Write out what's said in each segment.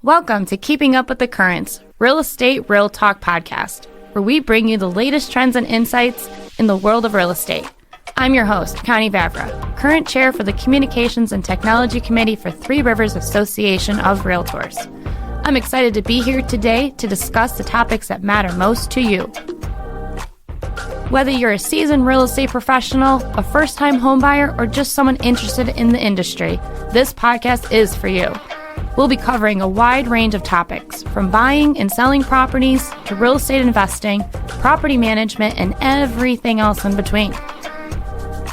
Welcome to Keeping Up with the Currents, Real Estate Real Talk podcast, where we bring you the latest trends and insights in the world of real estate. I'm your host, Connie Vavra, current chair for the Communications and Technology Committee for Three Rivers Association of Realtors. I'm excited to be here today to discuss the topics that matter most to you. Whether you're a seasoned real estate professional, a first-time homebuyer, or just someone interested in the industry, this podcast is for you. We'll be covering a wide range of topics, from buying and selling properties to real estate investing, property management, and everything else in between.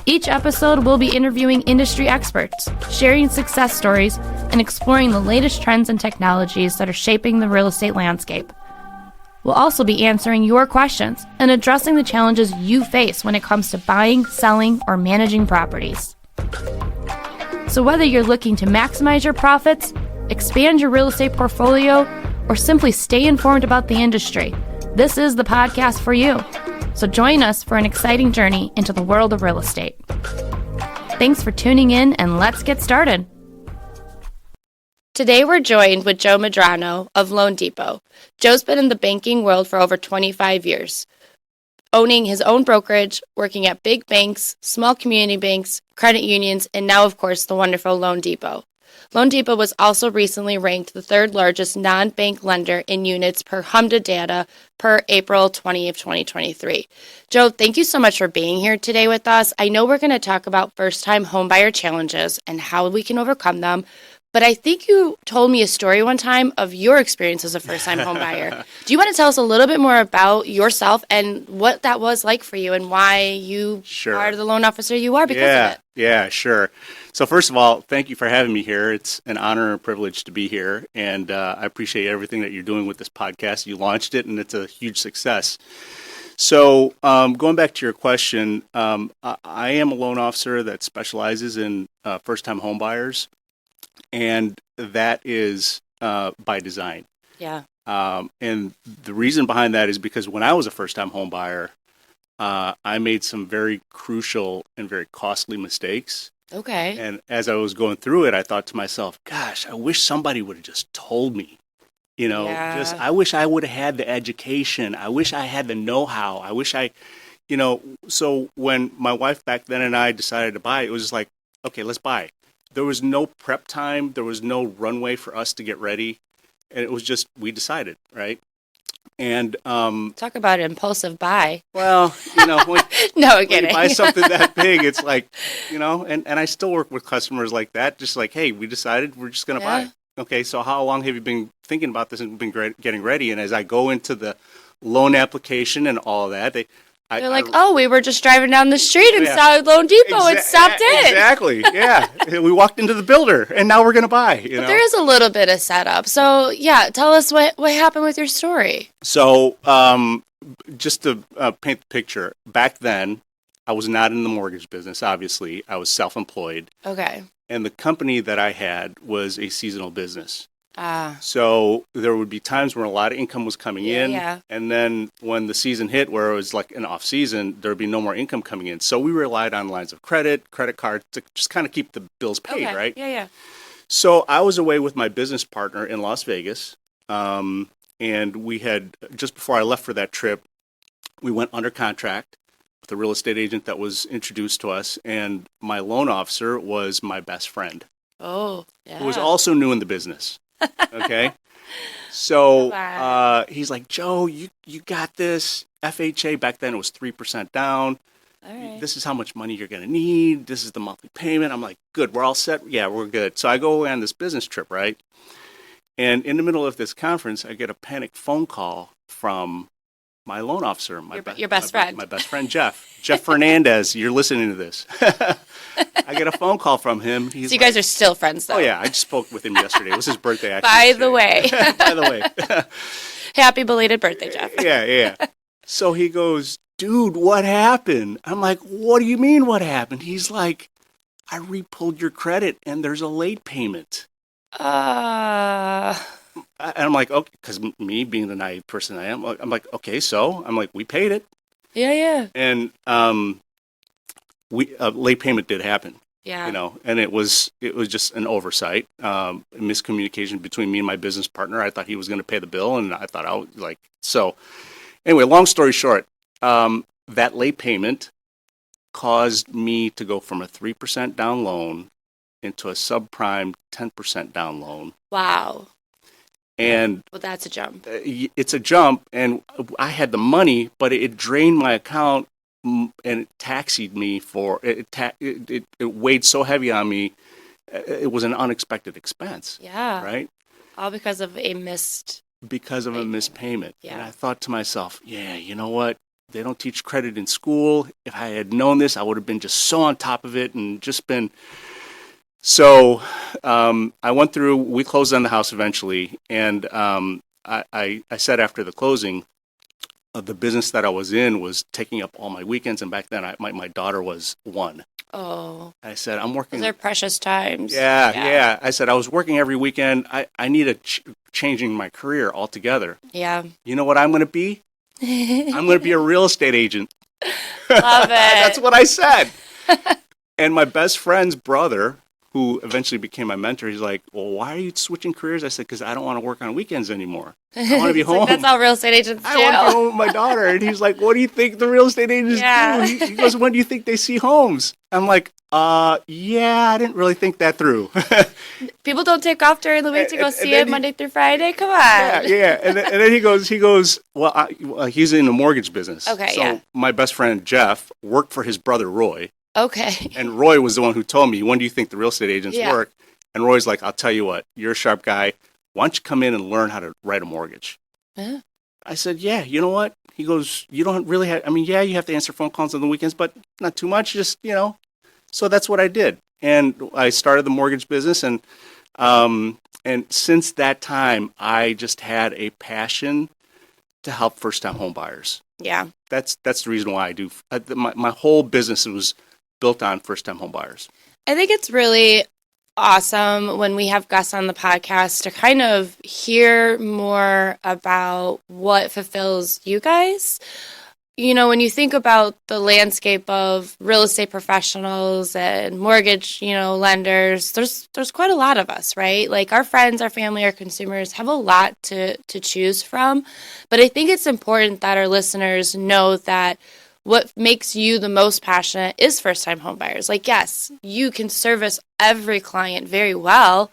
Each episode, we'll be interviewing industry experts, sharing success stories, and exploring the latest trends and technologies that are shaping the real estate landscape. We'll also be answering your questions and addressing the challenges you face when it comes to buying, selling, or managing properties. So whether you're looking to maximize your profits, expand your real estate portfolio, or simply stay informed about the industry, this is the podcast for you. So join us for an exciting journey into the world of real estate. Thanks for tuning in, and let's get started. Today we're joined with Joe Medrano of loanDepot. Joe's been in the banking world for over 25 years, owning his own brokerage, working at big banks, small community banks, credit unions, and now, of course, the wonderful loanDepot. loanDepot was also recently ranked the third largest non-bank lender in units per HMDA data per April 20th, 2023. Joe, thank you so much for being here today with us. I know we're going to talk about first-time homebuyer challenges and how we can overcome them, but I think you told me a story one time of your experience as a first-time homebuyer. Do you want to tell us a little bit more about yourself and what that was like for you and why you are the loan officer you are because of it? Yeah, sure. So first of all, thank you for having me here. It's an honor and privilege to be here, and I appreciate everything that you're doing with this podcast. You launched it, and it's a huge success. So going back to your question, I am a loan officer that specializes in first-time home buyers, and that is by design. Yeah. And the reason behind that is because when I was a first-time home buyer, I made some very crucial and very costly mistakes. Okay. And as I was going through it, I thought to myself, gosh, I wish somebody would have just told me, I wish I would have had the education. I wish I had the know-how. I wish so when my wife back then and I decided to buy, it was just like, okay, let's buy. There was no prep time. There was no runway for us to get ready. And it was just, we decided, right? And talk about an impulsive buy. Well, when, no, when kidding. you buy something that big, it's like, and I still work with customers like that, just like, hey, we decided we're just going to buy. Okay, so how long have you been thinking about this and been getting ready? And as I go into the loan application and all of that, they're like, we were just driving down the street and saw loanDepot and stopped in. Exactly, yeah. We walked into the builder, and now we're going to buy. But there is a little bit of setup. So, yeah, tell us what happened with your story. So, just to paint the picture, back then, I was not in the mortgage business, obviously. I was self-employed. Okay. And the company that I had was a seasonal business. So there would be times where a lot of income was coming in, and then when the season hit where it was like an off season, there would be no more income coming in. So we relied on lines of credit cards to just kind of keep the bills paid, right? Yeah. So I was away with my business partner in Las Vegas, and we had, just before I left for that trip, we went under contract with a real estate agent that was introduced to us, and my loan officer was my best friend. Oh, yeah. Who was also new in the business. Okay, so he's like, Joe, you got this. FHA back then it was 3% down. All right. This is how much money you're going to need. This is the monthly payment. I'm like, good, we're all set. Yeah, we're good. So I go away on this business trip, right? And in the middle of this conference, I get a panic phone call from my loan officer, your best friend. My best friend, Jeff Fernandez. You're listening to this. I get a phone call from him. So you guys are still friends, though? Oh, yeah. I just spoke with him yesterday. It was his birthday, actually. By the way. By the way. Happy belated birthday, Jeff. Yeah. So he goes, dude, what happened? I'm like, what do you mean what happened? He's like, I re-pulled your credit and there's a late payment. And I'm like, okay, because me being the naive person I am, I'm like, okay, so? I'm like, we paid it. Yeah. And late payment did happen. Yeah. And it was just an oversight, miscommunication between me and my business partner. I thought he was going to pay the bill, and I thought so. Anyway, long story short, that late payment caused me to go from a 3% down loan into a subprime 10% down loan. Wow. And well, that's a jump. It's a jump, and I had the money, but it drained my account, and it taxied me for it. It weighed so heavy on me. It was an unexpected expense. Yeah. Right. All because of a missed payment. Yeah. And I thought to myself, yeah, you know what? They don't teach credit in school. If I had known this, I would have been just so on top of it and just been. So I went through, we closed on the house eventually, and I said after the closing, the business that I was in was taking up all my weekends, and back then my daughter was 1. Oh. I said, I'm working. Those are precious times. Yeah. I said, I was working every weekend. I need changing my career altogether. Yeah. You know what I'm going to be? I'm going to be a real estate agent. Love it. That's what I said. And my best friend's brother, who eventually became my mentor, he's like, well, why are you switching careers? I said, because I don't want to work on weekends anymore. I want to be home. Like, that's all real estate agents do. I want to be home with my daughter. And he's like, what do you think the real estate agents do? He goes, when do you think they see homes? I'm like, yeah, I didn't really think that through. People don't take off during the week to go see it Monday through Friday. Come on. Yeah. And then he goes, well, he's in the mortgage business. Okay, so my best friend, Jeff, worked for his brother, Roy. Okay. And Roy was the one who told me, when do you think the real estate agents work? And Roy's like, I'll tell you what, you're a sharp guy. Why don't you come in and learn how to write a mortgage? Yeah. I said, yeah, you know what? He goes, you don't really have, you have to answer phone calls on the weekends, but not too much, just, So that's what I did. And I started the mortgage business, and since that time, I just had a passion to help first-time home buyers. Yeah. That's the reason why I do. My whole business was built on first-time home buyers. I think it's really awesome when we have guests on the podcast to kind of hear more about what fulfills you guys. When you think about the landscape of real estate professionals and mortgage, lenders, there's quite a lot of us, right? Like our friends, our family, our consumers have a lot to choose from. But I think it's important that our listeners know that what makes you the most passionate is first-time home buyers. Like, yes, you can service every client very well,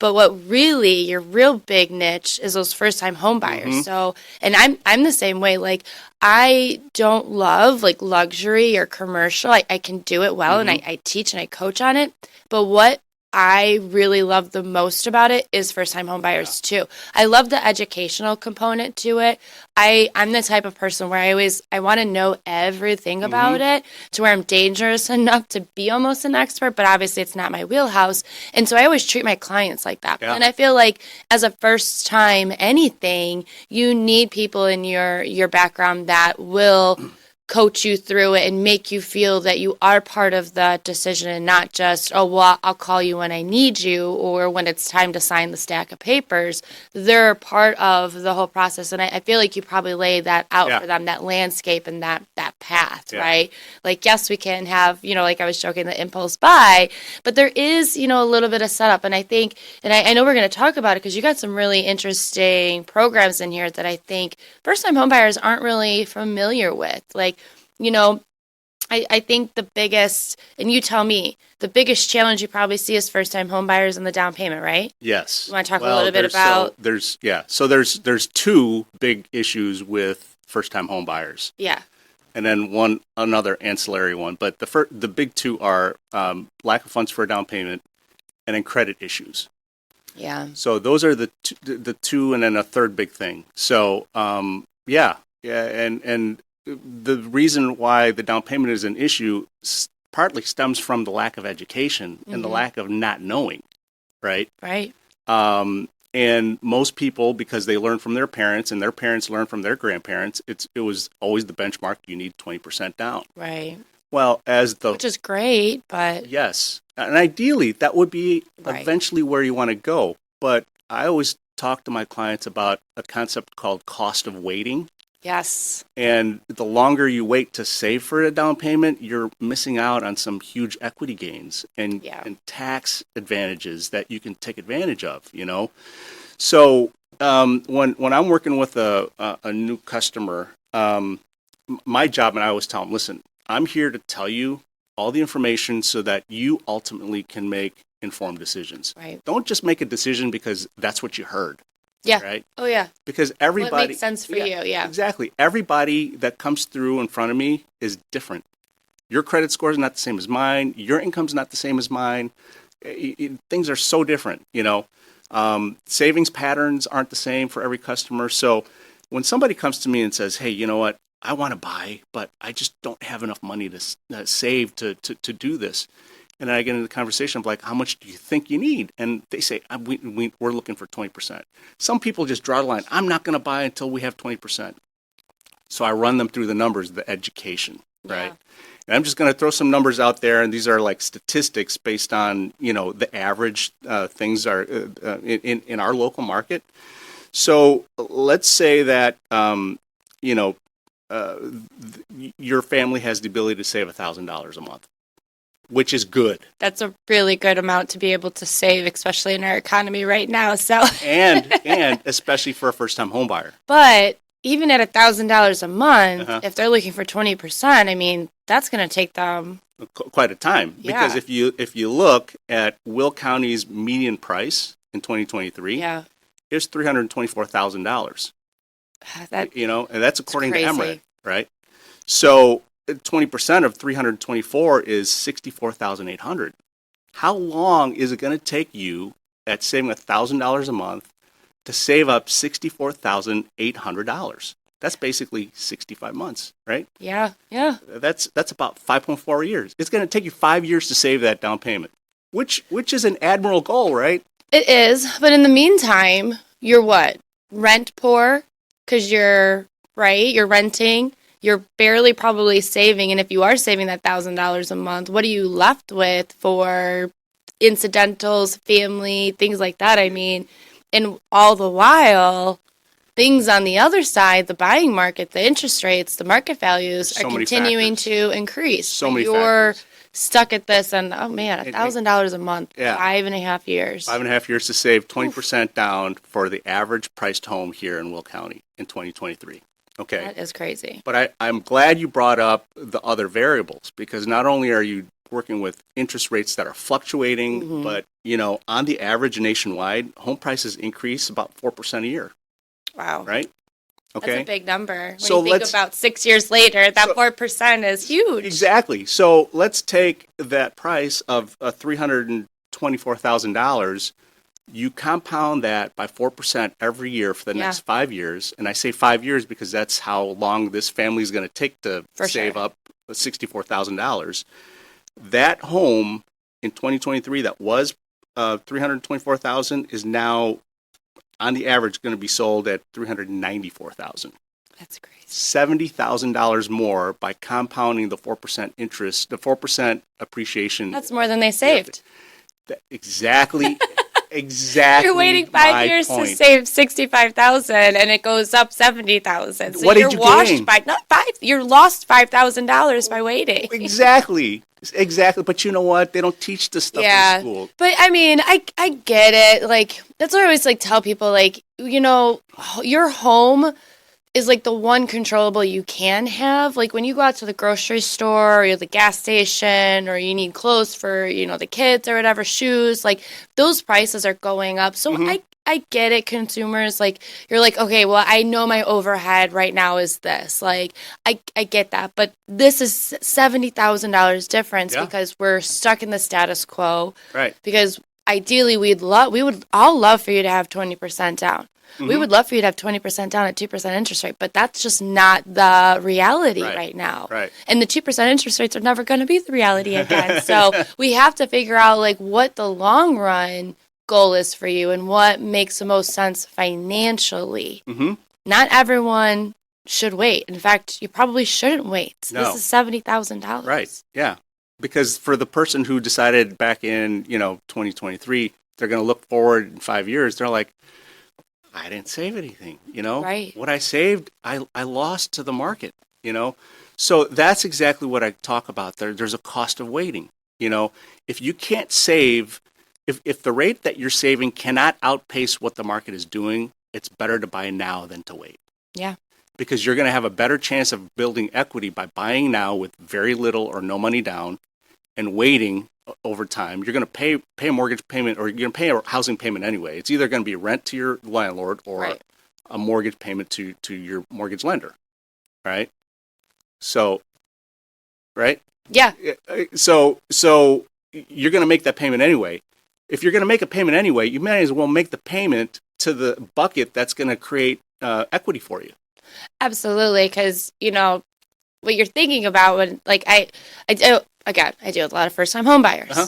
but what really your real big niche is those first-time home buyers. Mm-hmm. So, and I'm the same way. Like, I don't love like luxury or commercial. I can do it well, and I teach and I coach on it. But what I really love the most about it is first-time home buyers too. I love the educational component to it. I'm the type of person where I want to know everything about it to where I'm dangerous enough to be almost an expert, but obviously it's not my wheelhouse. And so I always treat my clients like that. Yeah. And I feel like as a first-time anything, you need people in your background that will coach you through it and make you feel that you are part of the decision and not just, oh, well, I'll call you when I need you or when it's time to sign the stack of papers. They're part of the whole process. And I feel like you probably lay that out for them, that landscape and that path, right? Like, yes, we can have, like I was joking, the impulse buy, but there is, a little bit of setup. And I think, and I know we're going to talk about it because you got some really interesting programs in here that I think first-time homebuyers aren't really familiar with. Like, I think the biggest, and you tell me, the biggest challenge you probably see is first-time home buyers and the down payment, right? Yes. You want to talk a little bit about? So there's two big issues with first-time home buyers. Yeah. And then another ancillary one, but the big two are lack of funds for a down payment, and then credit issues. Yeah. So those are the two, and then a third big thing. So and the reason why the down payment is an issue partly stems from the lack of education and the lack of not knowing, right? Right. And most people, because they learn from their parents and their parents learn from their grandparents, it was always the benchmark, you need 20% down. Right. Well, which is great, but... Yes. And ideally, that would be eventually where you want to go. But I always talk to my clients about a concept called cost of waiting. Yes. And the longer you wait to save for a down payment, you're missing out on some huge equity gains and tax advantages that you can take advantage of, So when I'm working with a new customer, my job, and I always tell them, listen, I'm here to tell you all the information so that you ultimately can make informed decisions. Right. Don't just make a decision because that's what you heard. Yeah. Right? Oh, yeah. Because everybody... What makes sense for you, yeah. Exactly. Everybody that comes through in front of me is different. Your credit score is not the same as mine. Your income's not the same as mine. Things are so different, Savings patterns aren't the same for every customer. So when somebody comes to me and says, hey, you know what? I want to buy, but I just don't have enough money to save to do this. And then I get into the conversation of like, how much do you think you need? And they say, we're looking for 20%. Some people just draw the line. I'm not going to buy until we have 20%. So I run them through the numbers, the education, right? And I'm just going to throw some numbers out there, and these are like statistics based on, the average things are in our local market. So let's say that, your family has the ability to save $1,000 a month, which is good. That's a really good amount to be able to save, especially in our economy right now. So and especially for a first-time home buyer. But even at $1,000 a month, if they're looking for 20%, I mean, that's going to take them quite a time. Because if you look at Will County's median price in 2023, it's $324,000. And that's according to Emirates, right? So 20% of 324 is 64,800. How long is it going to take you at saving $1,000 a month to save up $64,800? That's basically 65 months, right? Yeah. That's about 5.4 years. It's going to take you 5 years to save that down payment, which is an admirable goal, right? It is, but in the meantime, you're what? Rent poor? Because you're renting, you're barely probably saving. And if you are saving that $1,000 a month, what are you left with for incidentals, family, things like that? I mean, and all the while, things on the other side, the buying market, the interest rates, the market values are continuing to increase. So many you're factors. Stuck at this, and $1,000 a month, 5.5 years. 5.5 years to save 20% down for the average priced home here in Will County in 2023. Okay. That is crazy. But I'm glad you brought up the other variables, because not only are you working with interest rates that are fluctuating, but, on the average nationwide, home prices increase about 4% a year. Wow. Right? Okay. That's a big number. When you think about 6 years later, that 4% is huge. Exactly. So let's take that price of $324,000. You compound that by 4% every year for the next 5 years. And I say 5 years because that's how long this family is going to take to save up $64,000. That home in 2023 that was $324,000 is now, on the average, going to be sold at $394,000. That's crazy. $70,000 more by compounding the 4% interest, the 4% appreciation. That's more than they saved. Exactly. Exactly. You're waiting 5 years to save $65,000, and it goes up $70,000. So what did you gain? You're lost $5,000 by waiting. Exactly. But you know what? They don't teach this stuff in school. But I mean, I get it. Like, that's what I always tell people. Like, your home is like the one controllable you can have. Like when you go out to the grocery store or the gas station, or you need clothes for, the kids or whatever, shoes, like those prices are going up. So I get it, consumers. Like, you're like, okay, well, I know my overhead right now is this. Like, I get that. But this is $70,000 difference because we're stuck in the status quo. Right. Because ideally, we would all love for you to have 20% down. Mm-hmm. We would love for you to have 20% down at 2% interest rate, but that's just not the reality right now. Right. And the 2% interest rates are never going to be the reality again. So we have to figure out like what the long run goal is for you and what makes the most sense financially. Mm-hmm. Not everyone should wait. In fact, you probably shouldn't wait. No. This is $70,000. Right. Yeah. Because for the person who decided back in, 2023, they're going to look forward in 5 years, they're like, I didn't save anything, Right. What I saved, I lost to the market, So that's exactly what I talk about there. There's a cost of waiting, If you can't save, if the rate that you're saving cannot outpace what the market is doing, it's better to buy now than to wait. Yeah. Because you're going to have a better chance of building equity by buying now with very little or no money down and waiting over time. You're going to pay a mortgage payment, or you're going to pay a housing payment anyway. It's either going to be rent to your landlord or a mortgage payment to your mortgage lender, right? So, right? Yeah. So you're going to make that payment anyway. If you're going to make a payment anyway, you might as well make the payment to the bucket that's going to create equity for you. Absolutely, because what you're thinking about when, like, I deal with a lot of first-time home buyers. Uh-huh.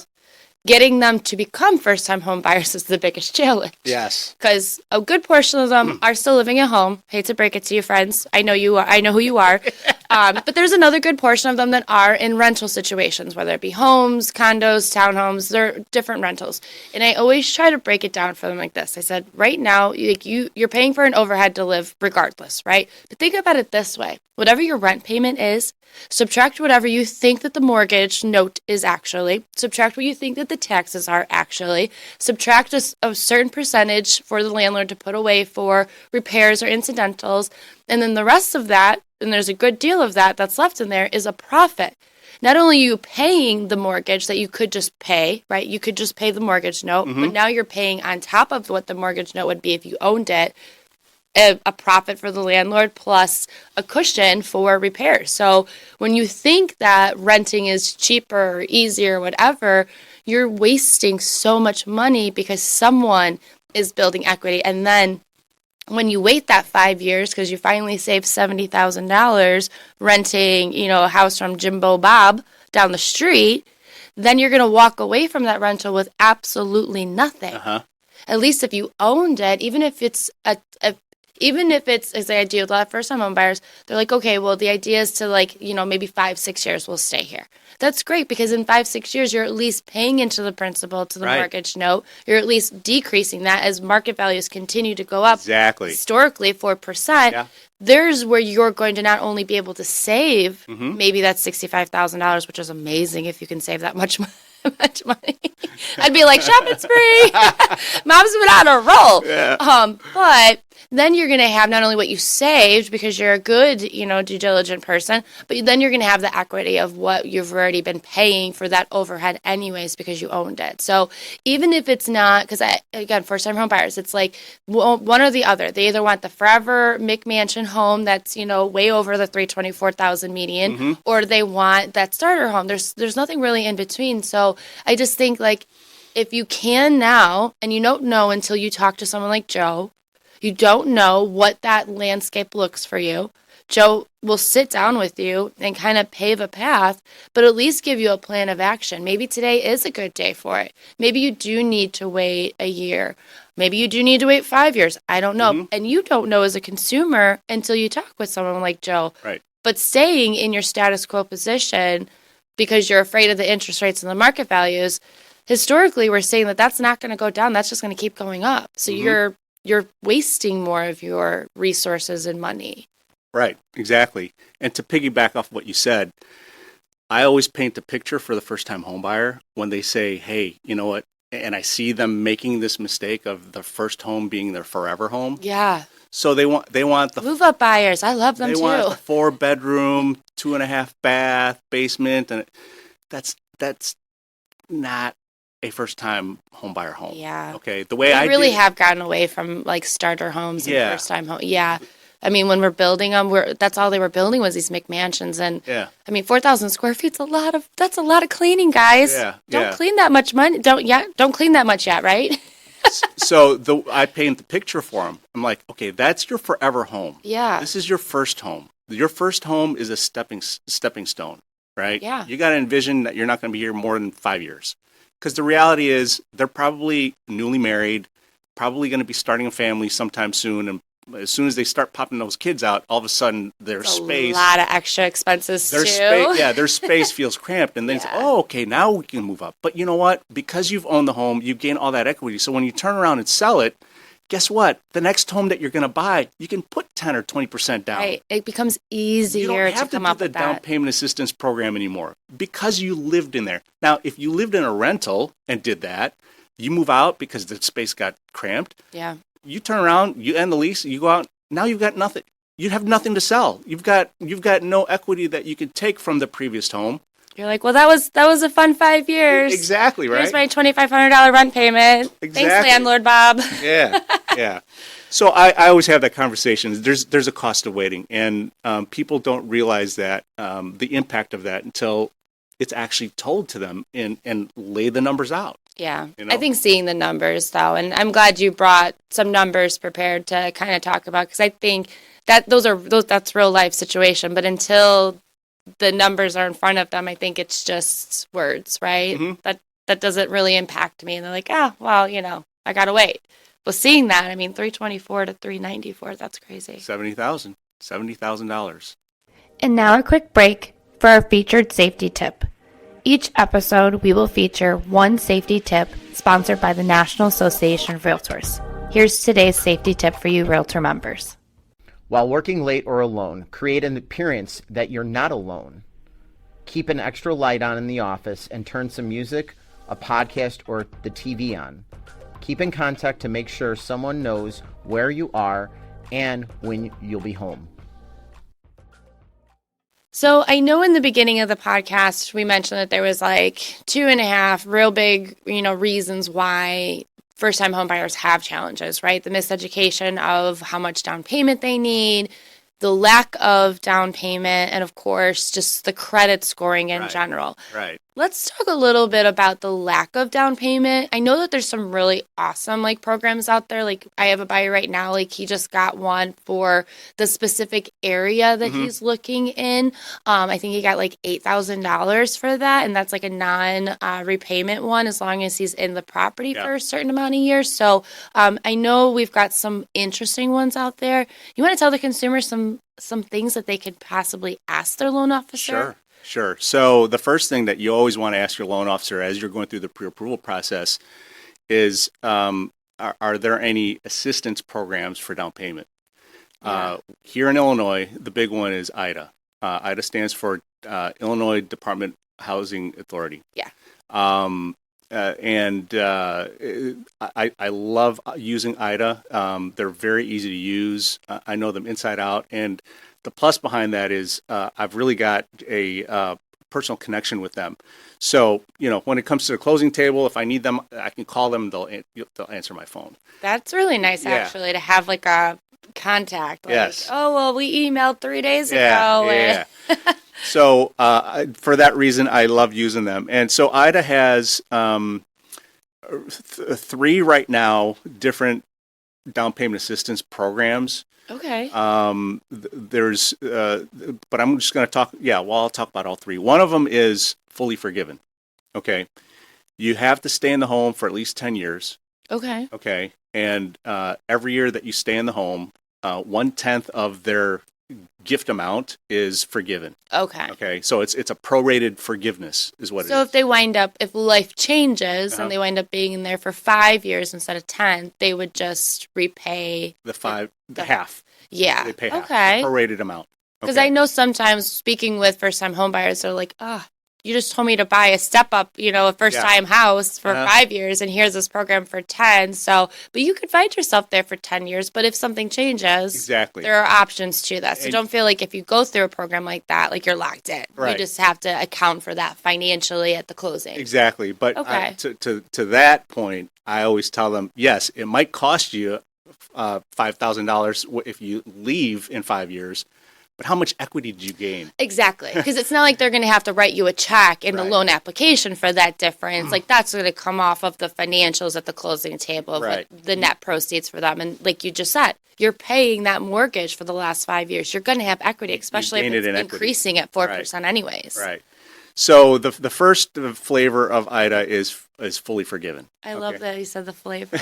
Getting them to become first-time home buyers is the biggest challenge. Yes. Because a good portion of them are still living at home. Hate to break it to you, friends. I know you are. I know who you are. But there's another good portion of them that are in rental situations, whether it be homes, condos, townhomes. They're different rentals. And I always try to break it down for them like this. I said, right now, you're paying for an overhead to live regardless, right? But think about it this way. Whatever your rent payment is, subtract whatever you think that the mortgage note is actually, subtract what you think that the taxes are actually, subtract a certain percentage for the landlord to put away for repairs or incidentals, and then the rest of that, and there's a good deal of that that's left in there, is a profit. Not only are you paying the mortgage that you could just pay, right? You could just pay the mortgage note, but now you're paying on top of what the mortgage note would be if you owned it, a profit for the landlord plus a cushion for repairs. So when you think that renting is cheaper or easier or whatever, you're wasting so much money because someone is building equity. And then when you wait that 5 years because you finally saved $70,000 renting, a house from Jimbo Bob down the street, then you're going to walk away from that rental with absolutely nothing. Uh-huh. At least if you owned it, even if it's as I do with a lot of first-time home buyers, they're like, okay, well, the idea is to maybe 5-6 years we'll stay here. That's great because in 5-6 years, you're at least paying into the principal to the mortgage note. You're at least decreasing that as market values continue to go up. Exactly. Historically, 4%. Yeah. There's where you're going to not only be able to save maybe that's $65,000, which is amazing if you can save that much money. I'd be like, shopping spree. Mom's been on a roll. Yeah. But then you're going to have not only what you saved because you're a good, due diligent person, but then you're going to have the equity of what you've already been paying for that overhead anyways because you owned it. So even if it's not, because again, first-time home buyers, it's like one or the other. They either want the forever McMansion home that's, way over the $324,000 median, or they want that starter home. There's nothing really in between. So I just think if you can now, and you don't know until you talk to someone like Joe, you don't know what that landscape looks for you. Joe will sit down with you and kind of pave a path, but at least give you a plan of action. Maybe today is a good day for it. Maybe you do need to wait a year. Maybe you do need to wait 5 years. I don't know. And you don't know as a consumer until you talk with someone like Joe. Right. But staying in your status quo position because you're afraid of the interest rates and the market values, historically we're saying that that's not going to go down. That's just going to keep going up. So you're wasting more of your resources and money. Right, exactly. And to piggyback off what you said, I always paint the picture for the first-time home buyer when they say, hey, you know what, and I see them making this mistake of the first home being their forever home. Yeah. So they want the move-up buyers. I love them too. They want the 4-bedroom, 2.5 bath, basement, and that's not a first-time home buyer home. Yeah. Okay. The way I really have gotten away from starter homes and first-time home. Yeah. I mean, when we're building them, that's all they were building was these McMansions, and I mean, 4,000 square feet's that's a lot of cleaning, guys. Yeah. Don't clean that much money. Don't clean that much yet, right? So I paint the picture for them. I'm like, okay, that's your forever home. Yeah. This is your first home. Your first home is a stepping stone, right? Yeah. You got to envision that you're not going to be here more than 5 years. Because the reality is they're probably newly married, probably going to be starting a family sometime soon. And as soon as they start popping those kids out, all of a sudden their space. A lot of extra expenses too. Their space feels cramped. And then say, oh, okay, now we can move up. But you know what? Because you've owned the home, you gain all that equity. So when you turn around and sell it, guess what? The next home that you're going to buy, you can put 10 or 20% down. Right. It becomes easier you don't have to come up do with the that. down payment assistance program anymore because you lived in there. Now, if you lived in a rental and did that, you move out because the space got cramped. Yeah. You turn around, you end the lease, you go out. Now you've got nothing. You have nothing to sell. You've got no equity that you can take from the previous home. You're like, well, that was a fun 5 years. Exactly, right? Here's my $2,500 rent payment. Exactly. Thanks, landlord Bob. Yeah. So I always have that conversation. There's a cost of waiting, and people don't realize that the impact of that until it's actually told to them and lay the numbers out. Yeah. You know? I think seeing the numbers, though, and I'm glad you brought some numbers prepared to kind of talk about, because I think that that's real life situation, but until the numbers are in front of them, I think it's just words, right? Mm-hmm. That doesn't really impact me. And they're like, well, I got to wait. Well, seeing that, I mean, $324 to $394, that's crazy. $70,000. And now a quick break for our featured safety tip. Each episode, we will feature one safety tip sponsored by the National Association of Realtors. Here's today's safety tip for you Realtor members. While working late or alone, create an appearance that you're not alone. Keep an extra light on in the office and turn some music, a podcast, or the TV on. Keep in contact to make sure someone knows where you are and when you'll be home. So I know in the beginning of the podcast, we mentioned that there was like 2.5 real big, reasons why first-time homebuyers have challenges, right? The miseducation of how much down payment they need, the lack of down payment, and of course, just the credit scoring in general. Right. Let's talk a little bit about the lack of down payment. I know that there's some really awesome programs out there. Like I have a buyer right now, he just got one for the specific area that he's looking in. I think he got $8,000 for that, and that's a non-repayment one as long as he's in the property for a certain amount of years. So I know we've got some interesting ones out there. You want to tell the consumer some things that they could possibly ask their loan officer? Sure. So the first thing that you always want to ask your loan officer as you're going through the pre-approval process is, are there any assistance programs for down payment? Here in Illinois, the big one is IDA. IDA stands for Illinois Department Housing Authority. Yeah. I love using IDA. They're very easy to use. I know them inside out, and the plus behind that is I've really got a personal connection with them. So, when it comes to the closing table, if I need them, I can call them. They'll answer my phone. That's really nice, actually, to have a contact. Yes. Oh, well, we emailed 3 days ago. Yeah. So, for that reason, I love using them. And so IDA has 3 right now different down payment assistance programs. Okay. There's, but I'm just going to talk. I'll talk about all 3. One of them is fully forgiven. Okay. You have to stay in the home for at least 10 years. Okay. Okay. And every year that you stay in the home, 1/10 of their gift amount is forgiven. Okay. Okay. So it's a prorated forgiveness is what it is. So if life changes and they wind up being in there for 5 years instead of 10, they would just repay the half. Yeah. They pay half. Okay. The prorated amount. Because I know sometimes speaking with first-time homebuyers, they're like, you just told me to buy a step-up, a first-time house for 5 years, and here's this program for 10. So, but you could find yourself there for 10 years, but if something changes, there are options to that. So don't feel like if you go through a program like that, you're locked in. Right. You just have to account for that financially at the closing. Exactly. But to that point, I always tell them, yes, it might cost you $5,000 if you leave in 5 years. But how much equity did you gain? Exactly. Because it's not like they're going to have to write you a check in the loan application for that difference. That's going to come off of the financials at the closing table, the net proceeds for them. And like you just said, you're paying that mortgage for the last 5 years. You're going to have equity, especially if it's increasing at 4% anyways. Right. So the first flavor of IDA is fully forgiven. I love that you said the flavor.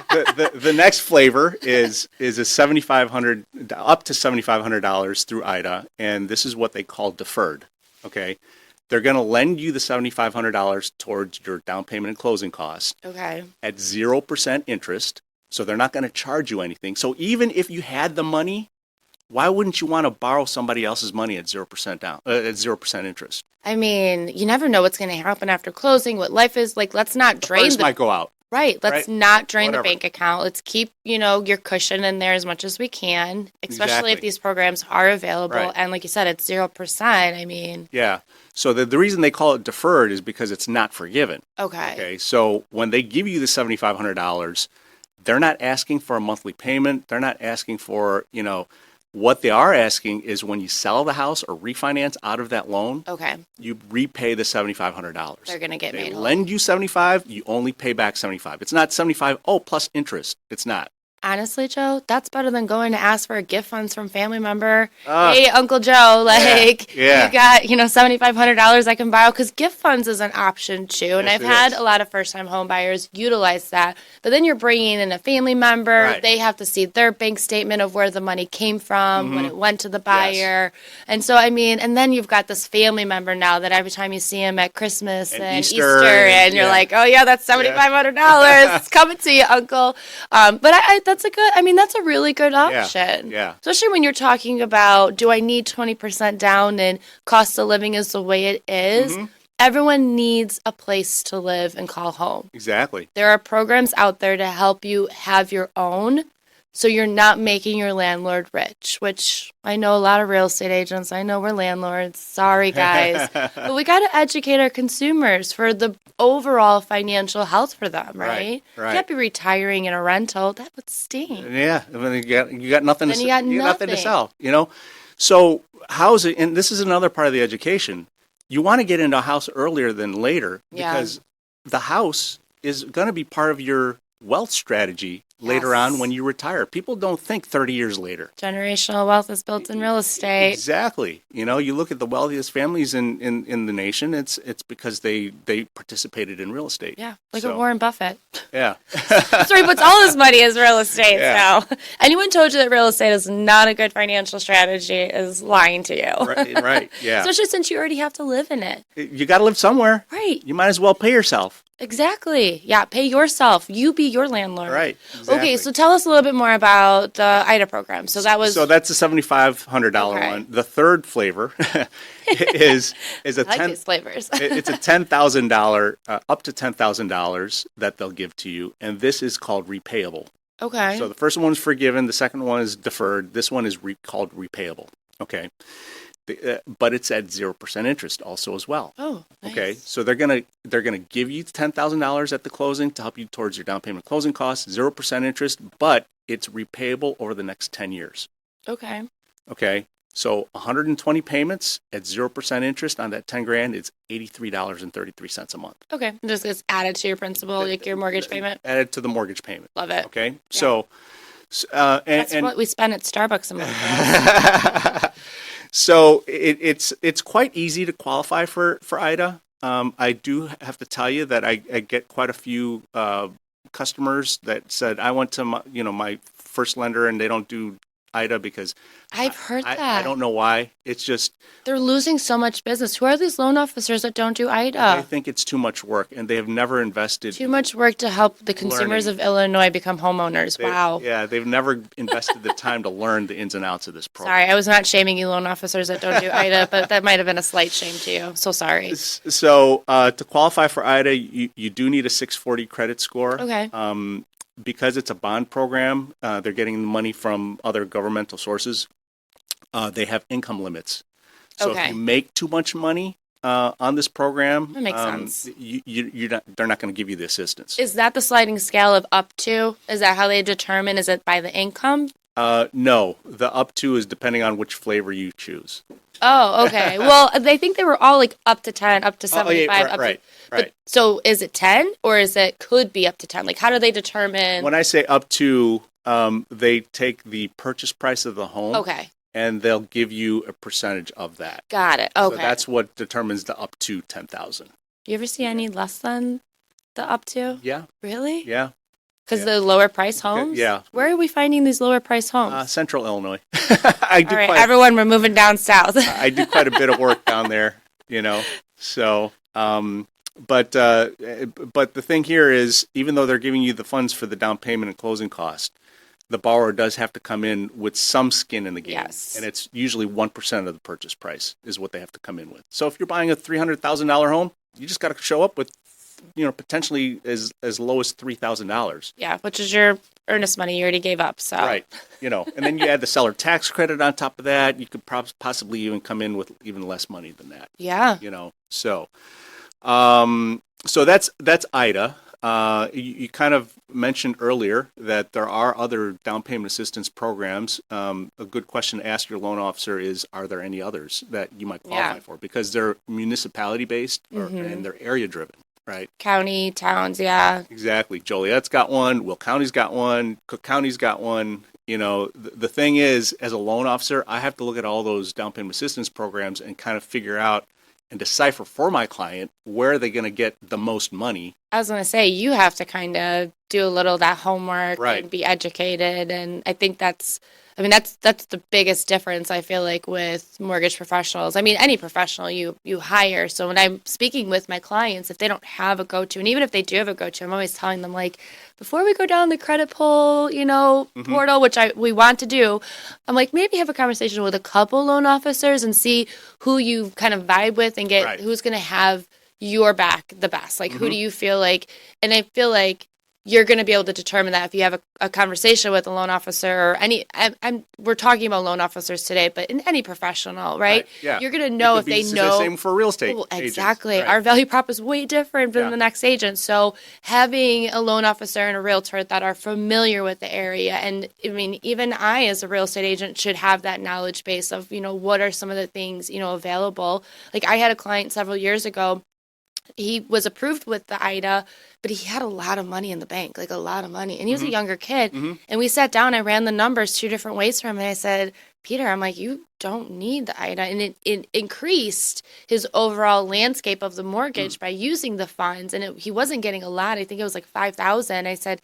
The next flavor is a $7,500 up to $7,500 through IDA, and this is what they call deferred. Okay, they're going to lend you the $7,500 towards your down payment and closing costs. Okay, at 0% interest. So they're not going to charge you anything. So even if you had the money, why wouldn't you want to borrow somebody else's money at 0% down, at 0% interest? I mean, you never know what's going to happen after closing, what life is like. Let's not drain First might go out. Right. Let's not drain Whatever. the bank account. Let's keep, your cushion in there as much as we can, especially if these programs are available. Right. And like you said, it's 0%. I mean. Yeah. So the reason they call it deferred is because it's not forgiven. Okay. Okay. So when they give you the $7,500, they're not asking for a monthly payment. They're not asking for, what they are asking is when you sell the house or refinance out of that loan, okay, you repay the $7,500. They're going to get made whole. Lend you $75, you only pay back $75. It's not $75, plus interest. It's not. Honestly, Joe, that's better than going to ask for a gift funds from family member. Hey, Uncle Joe, you got, $7,500 I can borrow, because gift funds is an option too. And Yes, I've had a lot of first-time home buyers utilize that. But then you're bringing in a family member. Right. They have to see their bank statement of where the money came from, when it went to the buyer. Yes. And so, and then you've got this family member now that every time you see him at Christmas and Easter and you're like, oh yeah, that's $7,500. It's coming to you, Uncle. But that's a really good option. Yeah. Especially when you're talking about, do I need 20% down and cost of living is the way it is? Mm-hmm. Everyone needs a place to live and call home. Exactly. There are programs out there to help you have your own, so you're not making your landlord rich, which I know a lot of real estate agents. I know we're landlords. Sorry, guys. But we got to educate our consumers for the overall financial health for them, right? Right. You can't be retiring in a rental. That would sting. Yeah. You got nothing to sell. You got nothing to sell, So housing, and this is another part of the education. You want to get into a house earlier than later because the house is going to be part of your wealth strategy later on when you retire. People don't think 30 years later. Generational wealth is built in real estate. Exactly. You look at the wealthiest families in the nation, it's because they participated in real estate. Yeah, like a Warren Buffett. Yeah. So he puts all his money as real estate. Yeah. So anyone told you that real estate is not a good financial strategy is lying to you. Right. Yeah. Especially since you already have to live in it. You got to live somewhere. Right. You might as well pay yourself. Exactly. Yeah, pay yourself. You be your landlord. Right. Exactly. Okay, so tell us a little bit more about the IDA program. So that's the $7,500 one. The third flavor is a I like these flavors. It's a $10,000 up to $10,000 that they'll give to you, and this is called repayable. Okay. So the first one's forgiven, the second one is deferred. This one is called repayable. Okay. But it's at 0% interest also as well. Oh, nice. Okay, so they're gonna give you $10,000 at the closing to help you towards your down payment closing costs, 0% interest, but it's repayable over the next 10 years. Okay. Okay, so 120 payments at 0% interest on that 10 grand, it's $83.33 a month. Okay, and just gets added to your principal, like your mortgage payment. Added to the mortgage payment. Love it. Okay, yeah. So that's what we spend at Starbucks a month. So it's quite easy to qualify for IDA. I do have to tell you that I get quite a few customers that said I went to my first lender and they don't do IDA because I've heard that. I don't know why. It's just they're losing so much business. Who are these loan officers that don't do IDA? I think it's too much work, and they have never invested. Too much work to help the consumers of Illinois become homeowners. Wow. Yeah, they've never invested the time to learn the ins and outs of this program. Sorry, I was not shaming you loan officers that don't do IDA, but that might have been a slight shame to you. So sorry. So to qualify for IDA, you do need a 640 credit score. Okay. Because it's a bond program, they're getting money from other governmental sources. They have income limits. So if you make too much money on this program, that makes sense. They're not going to give you the assistance. Is that the sliding scale of up to? Is that how they determine? Is it by the income? No, the up to is depending on which flavor you choose. Oh, okay. Well, I think they were all like up to 10, up to 75. Right. But, so is it 10 or could be up to 10? Like, how do they determine? When I say up to, they take the purchase price of the home. Okay. And they'll give you a percentage of that. Got it. Okay. So that's what determines the up to 10,000. You ever see any less than the up to? Yeah. Really? Yeah. Because the lower price homes? Yeah. Where are we finding these lower price homes? Central Illinois. Everyone, we're moving down south. I do quite a bit of work down there, So but the thing here is, even though they're giving you the funds for the down payment and closing cost, the borrower does have to come in with some skin in the game. Yes. And it's usually 1% of the purchase price is what they have to come in with. So if you're buying a $300,000 home, you just got to show up with, potentially as low as $3,000. Yeah, which is your earnest money you already gave up. So right, and then you add the seller tax credit on top of that. You could possibly even come in with even less money than that. Yeah. So that's IDA. You kind of mentioned earlier that there are other down payment assistance programs. A good question to ask your loan officer is, are there any others that you might qualify for? Because they're municipality based and they're area driven, right? County, towns, yeah. Exactly. Joliet's got one. Will County's got one. Cook County's got one. The thing is, as a loan officer, I have to look at all those down payment assistance programs and kind of figure out and decipher for my client where are they going to get the most money. I was going to say, you have to kind of do a little of that homework and be educated. And I think that's the biggest difference, I feel like, with mortgage professionals. I mean, any professional you hire. So when I'm speaking with my clients, if they don't have a go-to, and even if they do have a go-to, I'm always telling them, like, before we go down the credit pull, portal, which we want to do, I'm like, maybe have a conversation with a couple loan officers and see who you kind of vibe with and get who's going to have your back the best. Like, who do you feel like? And I feel like you're going to be able to determine that if you have a conversation with a loan officer or we're talking about loan officers today, but in any professional, right? Yeah. You're going to know if they know. The same for real estate agents. Exactly. Right. Our value prop is way different than the next agent. So having a loan officer and a realtor that are familiar with the area, and I mean, even I as a real estate agent should have that knowledge base of, what are some of the things, available. Like, I had a client several years ago. He was approved with the IDA, but he had a lot of money in the bank, like a lot of money. And he was a younger kid. And we sat down, I ran the numbers 2 different ways for him. And I said, Peter, I'm like, you don't need the IDA. And it increased his overall landscape of the mortgage by using the funds. And he wasn't getting a lot. I think it was like $5,000. I said,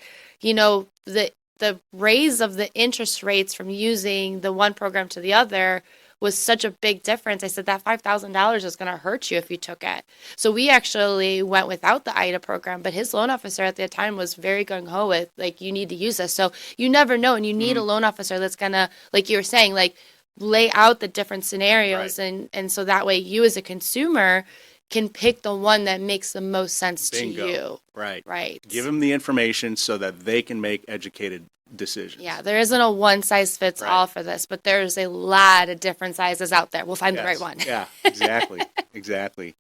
the raise of the interest rates from using the one program to the other was such a big difference. I said that $5,000 is going to hurt you if you took it. So we actually went without the IDA program, but his loan officer at the time was very gung-ho with, like, you need to use this. So you never know, and you need a loan officer that's going to, like you were saying, like, lay out the different scenarios, and so that way you as a consumer can pick the one that makes the most sense to you. Right. Give them the information so that they can make educated decisions. Yeah, there isn't a one-size-fits-all for this, but there's a lot of different sizes out there. We'll find the right one. Yeah, exactly.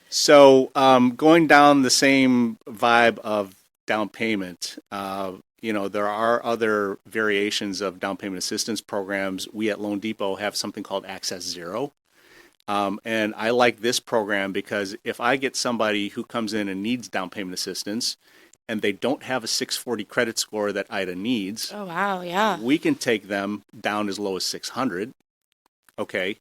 So going down the same vibe of down payment, there are other variations of down payment assistance programs. We at loanDepot have something called Access Zero. And I like this program because if I get somebody who comes in and needs down payment assistance, and they don't have a 640 credit score that IDA needs. Oh, wow, yeah. We can take them down as low as 600, okay?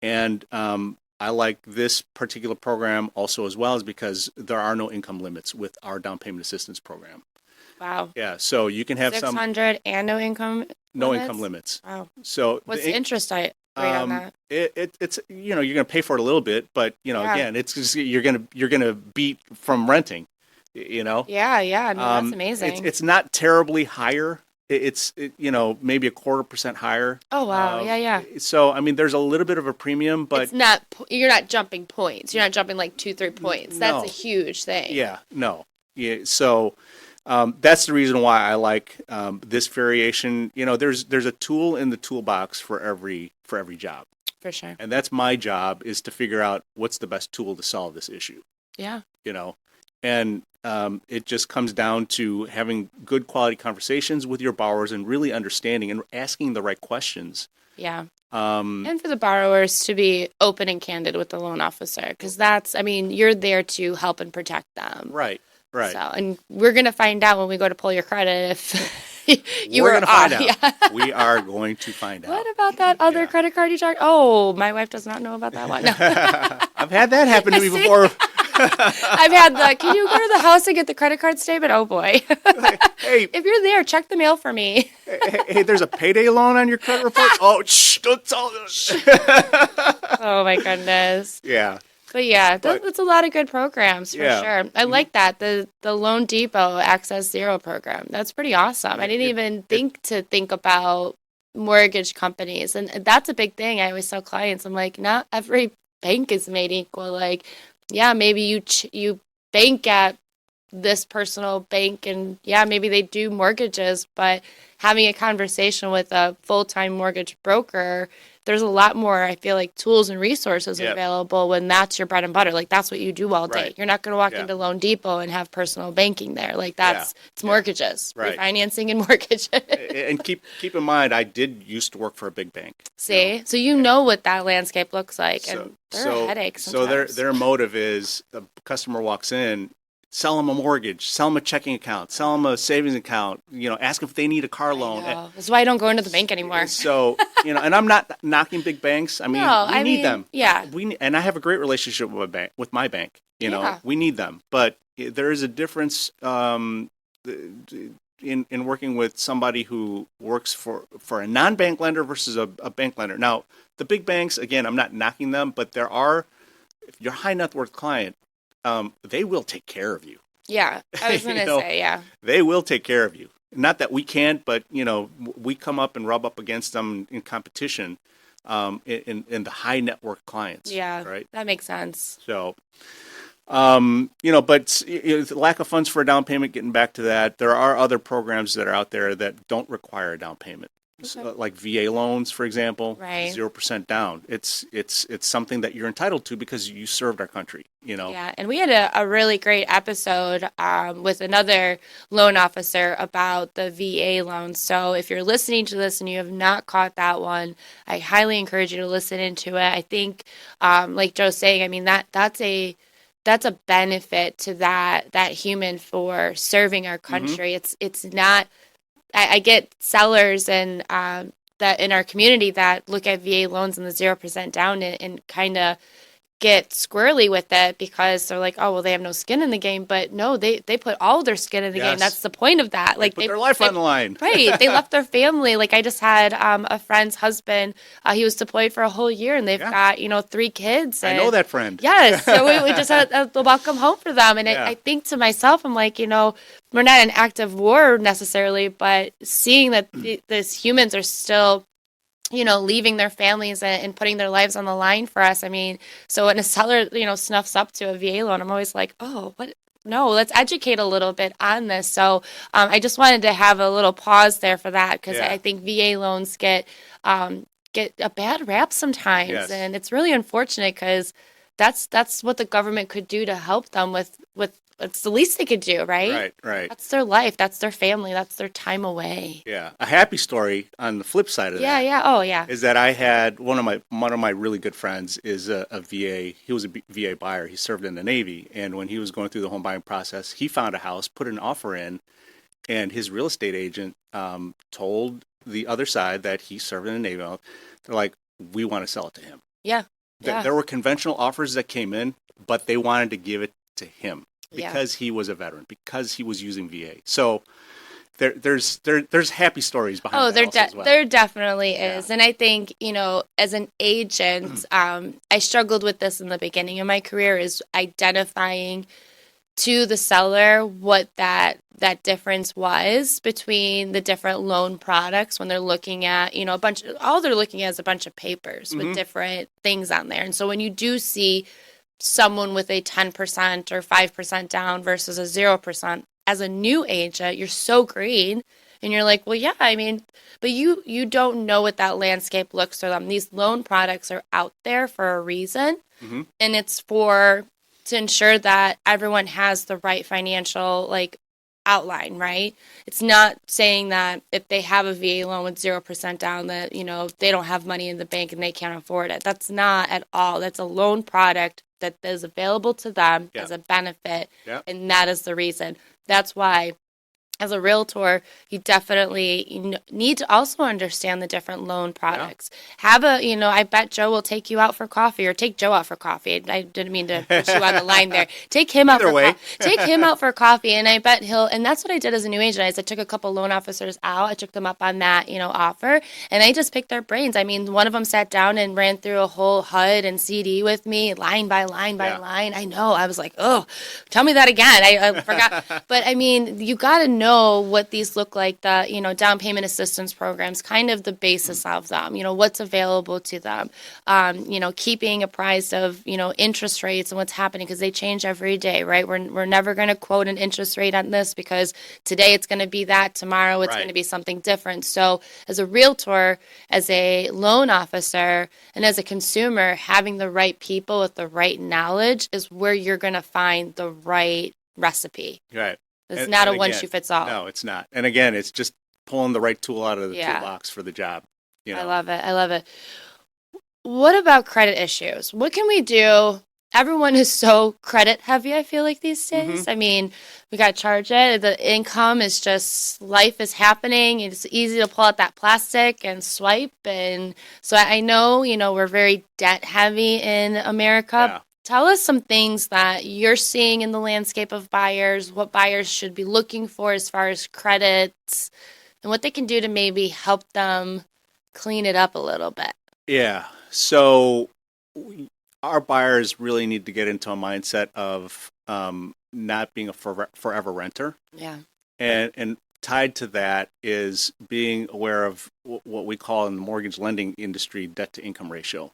And I like this particular program also as well is because there are no income limits with our down payment assistance program. Wow. Yeah, so you can have 600 and no income limits? No income limits. Wow. So what's the interest rate on that? It's you're going to pay for it a little bit, but again, it's just, you're going to beat from renting. Yeah, no, that's amazing. It's not terribly higher. It's maybe 0.25% higher. Oh wow, yeah. So I mean, there's a little bit of a premium, but it's not. You're not jumping points. You're not jumping like 2-3 points. That's a huge thing. Yeah, no. Yeah, so that's the reason why I like this variation. There's a tool in the toolbox for every job. For sure. And that's my job, is to figure out what's the best tool to solve this issue. Yeah. And it just comes down to having good quality conversations with your borrowers and really understanding and asking the right questions. Yeah. And for the borrowers to be open and candid with the loan officer, because you're there to help and protect them. Right. So, and we're going to find out when we go to pull your credit if we're going to find out. Yeah. We are going to find out. What about that other credit card you charged? Oh, my wife does not know about that one. I've had that happen to me before. I've had can you go to the house and get the credit card statement? Oh boy. Hey, if you're there, check the mail for me. Hey, there's a payday loan on your credit report? Oh, shh, don't tell them. Oh my goodness. Yeah. But yeah, that's a lot of good programs for sure. I like that. The loanDepot Access Zero program. That's pretty awesome. I didn't even think about mortgage companies. And that's a big thing. I always tell clients, I'm like, not every bank is made equal. Like, yeah, maybe you bank at this personal bank and yeah, maybe they do mortgages, but having a conversation with a full-time mortgage broker, there's a lot more, I feel like, tools and resources available when that's your bread and butter. Like, that's what you do all day. Right. You're not going to walk into loanDepot and have personal banking there. Like, it's mortgages, refinancing and mortgages. And keep in mind, I did used to work for a big bank. See? So you know what that landscape looks like. And there are headaches sometimes. So their motive is the customer walks in, sell them a mortgage, sell them a checking account, sell them a savings account, ask if they need a car loan. That's why I don't go into the bank anymore. So, and I'm not knocking big banks. I mean, we need them. Yeah. And I have a great relationship with my bank. We need them. But there is a difference in working with somebody who works for a non-bank lender versus a bank lender. Now, the big banks, again, I'm not knocking them, but if you're a high net worth client, they will take care of you. Yeah, I was going to say, yeah. They will take care of you. Not that we can't, but, we come up and rub up against them in competition in the high net worth clients. Yeah, right? That makes sense. So, but lack of funds for a down payment, getting back to that, there are other programs that are out there that don't require a down payment. Okay. So, like VA loans, for example, 0% down. It's something that you're entitled to because you served our country, Yeah, and we had a really great episode with another loan officer about the VA loans. So if you're listening to this and you have not caught that one, I highly encourage you to listen into it. I think, like Joe's saying, I mean, that's a benefit to that human for serving our country. Mm-hmm. It's not. I get sellers and that in our community that look at VA loans and the 0% down and kind of get squirrely with it because they're like, oh, well, they have no skin in the game. But no, they put all their skin in the game. That's the point of that. Like they put their life on the line. Right. They left their family. Like I just had a friend's husband. He was deployed for a whole year and they've got, 3 kids. And, I know that friend. Yes. So we just had the welcome home for them. And I think to myself, I'm like, we're not in active war necessarily, but seeing that these humans are still leaving their families and putting their lives on the line for us. I mean, so when a seller, snuffs up to a VA loan, I'm always like, oh, what? No, let's educate a little bit on this. So I just wanted to have a little pause there for that because I think VA loans get a bad rap sometimes, and it's really unfortunate because that's what the government could do to help them with. It's the least they could do, right? Right. That's their life. That's their family. That's their time away. Yeah. A happy story on the flip side of that. Yeah. Oh, yeah. Is that I had one of my really good friends is a VA. He was a VA buyer. He served in the Navy, and when he was going through the home buying process, he found a house, put an offer in, and his real estate agent told the other side that he served in the Navy. They're like, we want to sell it to him. Yeah. There were conventional offers that came in, but they wanted to give it to him. Because he was a veteran, because he was using VA. So there's happy stories behind that as well. There definitely is. And I think, as an agent, I struggled with this in the beginning of my career is identifying to the seller what that difference was between the different loan products when they're looking at, all they're looking at is a bunch of papers with different things on there. And so when you do see someone with a 10% or 5% down versus a 0%, as a new agent, you're so green and you're like, well, yeah, I mean, but you don't know what that landscape looks for them. These loan products are out there for a reason, and it's to ensure that everyone has the right financial outline, right? It's not saying that if they have a VA loan with 0% down that, they don't have money in the bank and they can't afford it. That's not at all. That's a loan product that is available to them as a benefit, and that is the reason. That's why as a realtor, you definitely need to also understand the different loan products. Have I bet Joe will take you out for coffee, or take Joe out for coffee. I didn't mean to put you on the line there. Take him out take him out for coffee, and I bet and that's what I did as a new agent. I took a couple loan officers out. I took them up on that, offer, and I just picked their brains. I mean, one of them sat down and ran through a whole HUD and CD with me, line by line by line. I know. I was like, oh, tell me that again. I forgot. But I mean, you got to know what these look like, the down payment assistance programs, kind of the basis of them, what's available to them, keeping apprised of interest rates and what's happening, because they change every day, right? We're never going to quote an interest rate on this, because today it's going to be that, tomorrow it's going to be something different. So as a realtor, as a loan officer, and as a consumer, having the right people with the right knowledge is where you're going to find the right recipe. Right. It's not a one-shoe-fits-all. No, it's not. And again, it's just pulling the right tool out of the toolbox for the job. I love it. What about credit issues? What can we do? Everyone is so credit heavy, I feel like, these days. Mm-hmm. I mean, we got to charge it. The income is just, life is happening. It's easy to pull out that plastic and swipe. And so I know, we're very debt heavy in America. Yeah. Tell us some things that you're seeing in the landscape of buyers, what buyers should be looking for as far as credits, and what they can do to maybe help them clean it up a little bit. Yeah. So our buyers really need to get into a mindset of not being a forever renter. Yeah. And tied to that is being aware of what we call in the mortgage lending industry, debt to income ratio.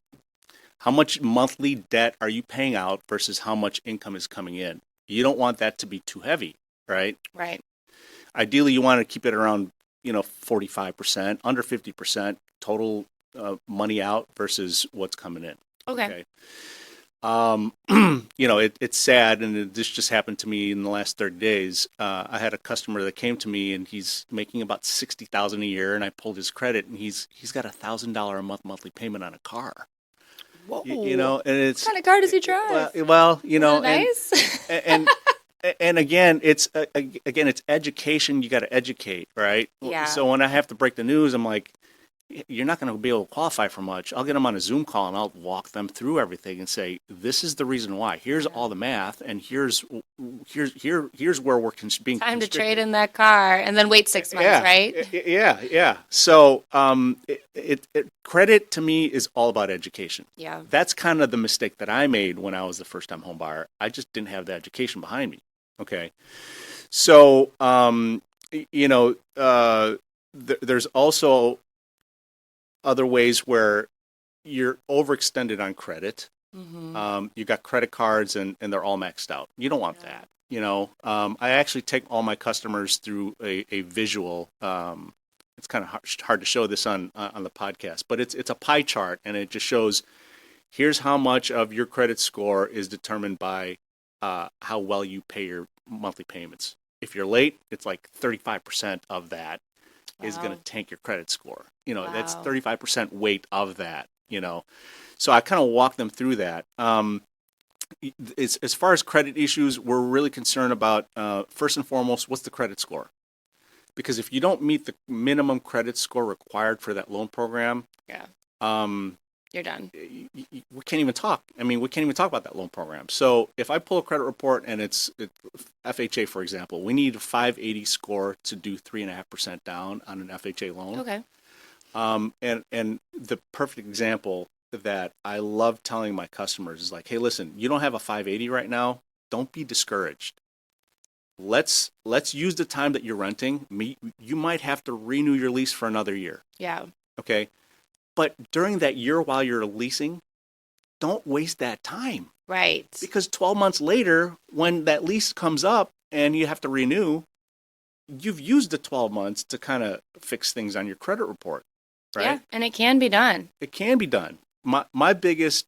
How much monthly debt are you paying out versus how much income is coming in? You don't want that to be too heavy, right? Right. Ideally, you want to keep it around, 45%, under 50% total money out versus what's coming in. Okay. It's sad, and this just happened to me in the last 30 days. I had a customer that came to me, and he's making about $60,000 a year, and I pulled his credit, and he's got $1,000 a month monthly payment on a car. Whoa. And it's, what kind of car does he drive? Well, nice. and again, it's education. You got to educate, right? Yeah. So when I have to break the news, I'm like, you're not going to be able to qualify for much. I'll get them on a Zoom call and I'll walk them through everything and say, this is the reason why. Here's all the math, and here's where we're being time to trade in that car and then wait 6 months, right? Yeah. So credit to me is all about education. Yeah. That's kind of the mistake that I made when I was the first time home buyer. I just didn't have the education behind me. Okay. So there's also other ways where you're overextended on credit. Mm-hmm. You got credit cards and they're all maxed out. You don't want that. I actually take all my customers through a visual. It's kind of hard to show this on the podcast, but it's a pie chart, and it just shows here's how much of your credit score is determined by how well you pay your monthly payments. If you're late, it's like 35% of that is going to tank your credit score. That's 35% weight of that, So I kind of walk them through that. As far as credit issues, we're really concerned about, first and foremost, what's the credit score? Because if you don't meet the minimum credit score required for that loan program, you're done. We can't even talk. We can't even talk about that loan program. So if I pull a credit report and it's FHA, for example, we need a 580 score to do 3.5% down on an FHA loan. Okay. And the perfect example that I love telling my customers is like, hey, listen, you don't have a 580 right now. Don't be discouraged. Let's use the time that you're renting. You might have to renew your lease for another year. Yeah. Okay. But during that year while you're leasing, don't waste that time. Right. Because 12 months later, when that lease comes up and you have to renew, you've used the 12 months to kind of fix things on your credit report. Right? Yeah, and it can be done. It can be done. My biggest,